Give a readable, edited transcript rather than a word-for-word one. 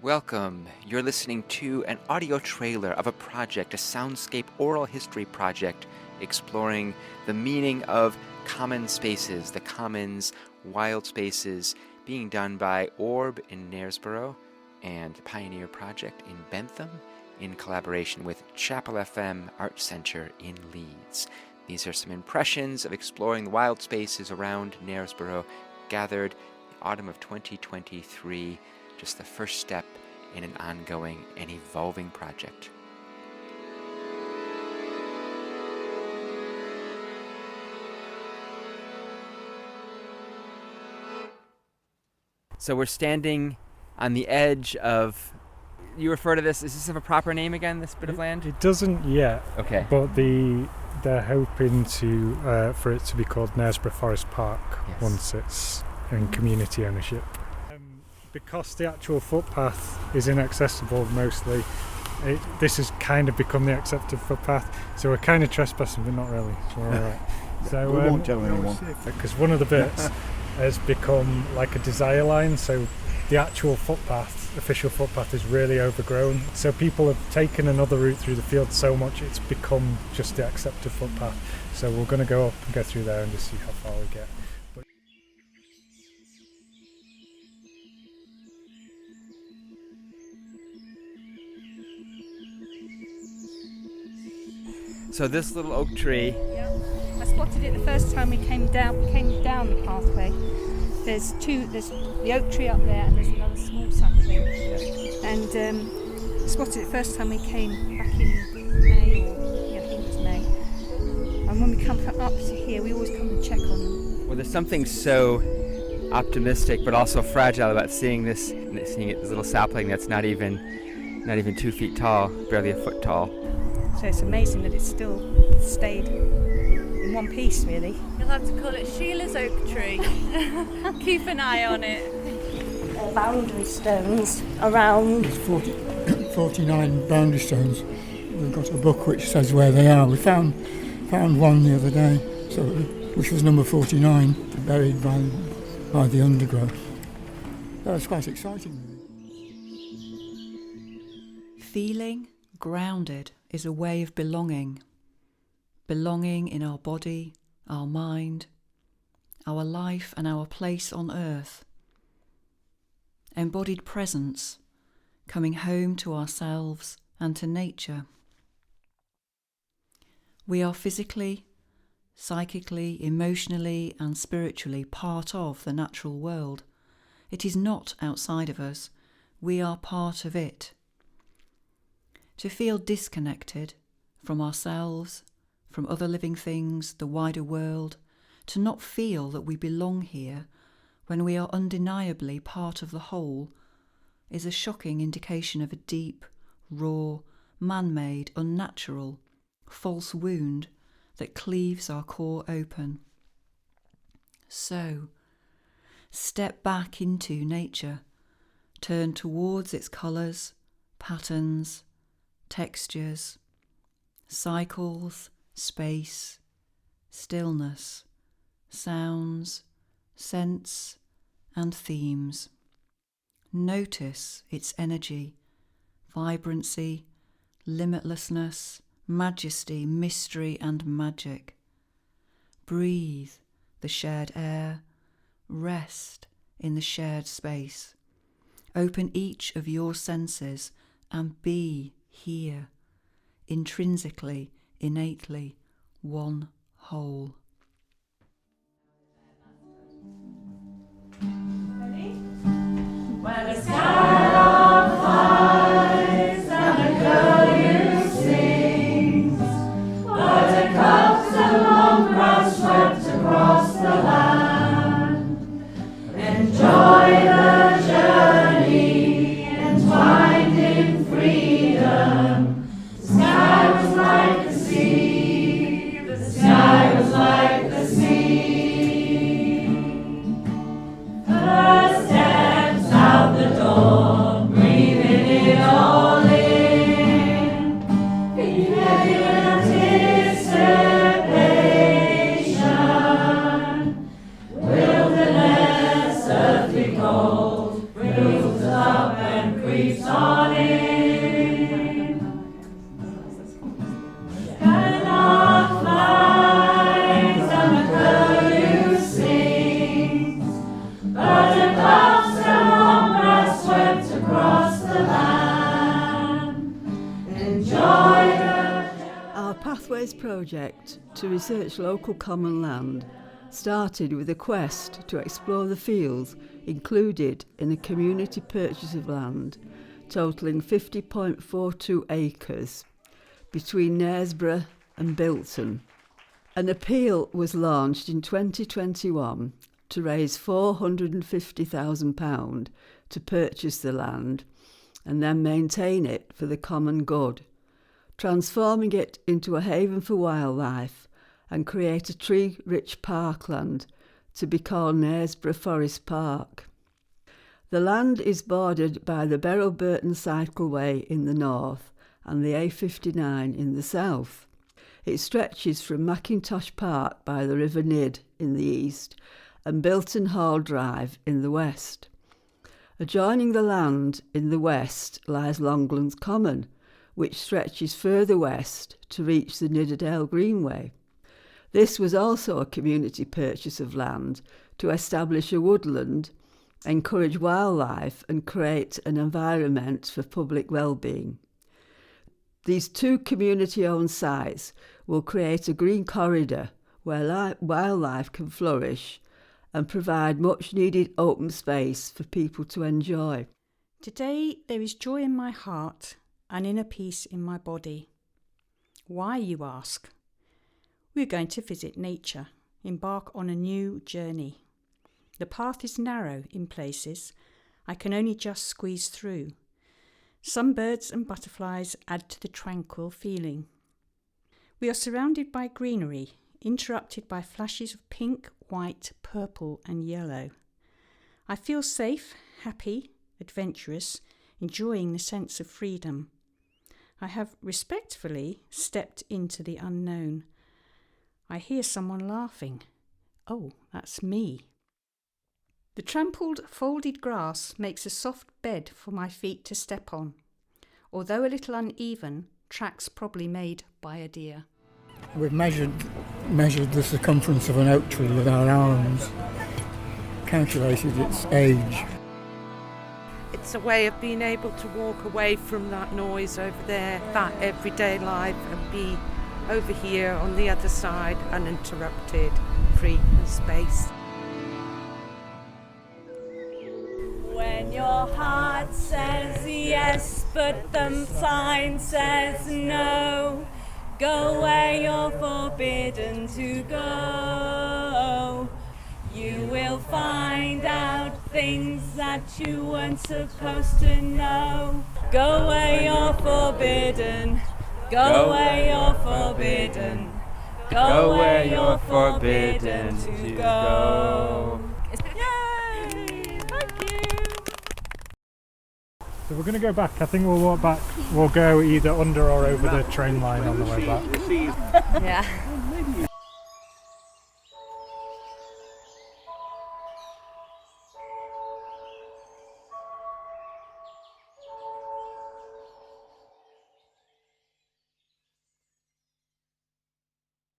Welcome. You're listening to an audio trailer of a project, a soundscape oral history project, exploring the meaning of common spaces, the commons, wild spaces, being done by Orb in Knaresborough and Pioneer Project in Bentham, in collaboration with Chapel FM Art Center in Leeds. These are some impressions of exploring the wild spaces around Knaresborough, gathered in the autumn of 2023, just the first step in an ongoing and evolving project. So we're standing on the edge of, you refer to this, is this a proper name again, this bit of land? It doesn't yet. Okay. But they're hoping to for it to be called Knaresborough Forest Park, yes, once it's in community ownership. Because the actual footpath is inaccessible mostly, this has kind of become the accepted footpath, so we're kind of trespassing, but not really, so we're alright. So we won't tell anyone. Because one of the bits has become like a desire line, so the actual footpath, official footpath, is really overgrown. So people have taken another route through the field so much it's become just the accepted footpath. So we're going to go up and go through there and just see how far we get. So this little oak tree. Yeah, I spotted it the first time we came down the pathway. There's the oak tree up there, and there's another small sapling. And spotted it first time we came back in May, I think it was May. And when we come up to here, we always come and check on them. Well, there's something so optimistic but also fragile about seeing this little sapling that's not even 2 feet tall, barely a foot tall. So it's amazing that it's still stayed in one piece, really. You'll have to call it Sheila's oak tree. Keep an eye on it. Boundary stones around. There's 49 boundary stones. We've got a book which says where they are. We found one the other day, which was number 49, buried by the undergrowth. That was quite exciting. Feeling grounded is a way of belonging in our body, our mind, our life and our place on earth. Embodied presence, coming home to ourselves and to nature. We are physically, psychically, emotionally and spiritually part of the natural world. It is not outside of us, we are part of it. To feel disconnected from ourselves, from other living things, the wider world, to not feel that we belong here when we are undeniably part of the whole, is a shocking indication of a deep, raw, man-made, unnatural, false wound that cleaves our core open. So, step back into nature, turn towards its colours, patterns, textures, cycles, space, stillness, sounds, scents and themes. Notice its energy, vibrancy, limitlessness, majesty, mystery and magic. Breathe the shared air, rest in the shared space. Open each of your senses and be here, intrinsically, innately, one whole. When the skylark flies and a curlew sings, buttercups and long grass swept across the land. Enjoy the journey, entwined in freedom. The sky was like the sea, the sky was like the sea. First steps out the door. creeps on in. Skylark flies and the curlew sings. Buttercups and long grass swept across the land. Enjoy Our Pathways project to research local common land started with a quest to explore the fields included in a community purchase of land totalling 50.42 acres between Knaresborough and Bentham. An appeal was launched in 2021 to raise £450,000 to purchase the land and then maintain it for the common good, transforming it into a haven for wildlife and create a tree-rich parkland to be called Knaresborough Forest Park. The land is bordered by the Beryl-Burton Cycleway in the north and the A59 in the south. It stretches from Mackintosh Park by the River Nid in the east and Bilton Hall Drive in the west. Adjoining the land in the west lies Longlands Common, which stretches further west to reach the Nidderdale Greenway. This was also a community purchase of land to establish a woodland, encourage wildlife and create an environment for public well-being. These two community-owned sites will create a green corridor where wildlife can flourish and provide much-needed open space for people to enjoy. Today there is joy in my heart and inner peace in my body. Why, you ask? We're going to visit nature, embark on a new journey. The path is narrow in places. I can only just squeeze through. Some birds and butterflies add to the tranquil feeling. We are surrounded by greenery, interrupted by flashes of pink, white, purple and yellow. I feel safe, happy, adventurous, enjoying the sense of freedom. I have respectfully stepped into the unknown. I hear someone laughing. Oh, that's me. The trampled, folded grass makes a soft bed for my feet to step on. Although a little uneven, tracks probably made by a deer. We've measured the circumference of an oak tree with our arms, calculated its age. It's a way of being able to walk away from that noise over there, that everyday life, and be over here on the other side, uninterrupted, free and space. When your heart says yes, but the sign says no, go where you're forbidden to go. You will find out things that you weren't supposed to know. Go where you're forbidden. Go where you're forbidden. Go where you're forbidden to go. Yay! Thank you. So we're going to go back. I think we'll walk back. We'll go either under or over the train line on the way back. Yeah.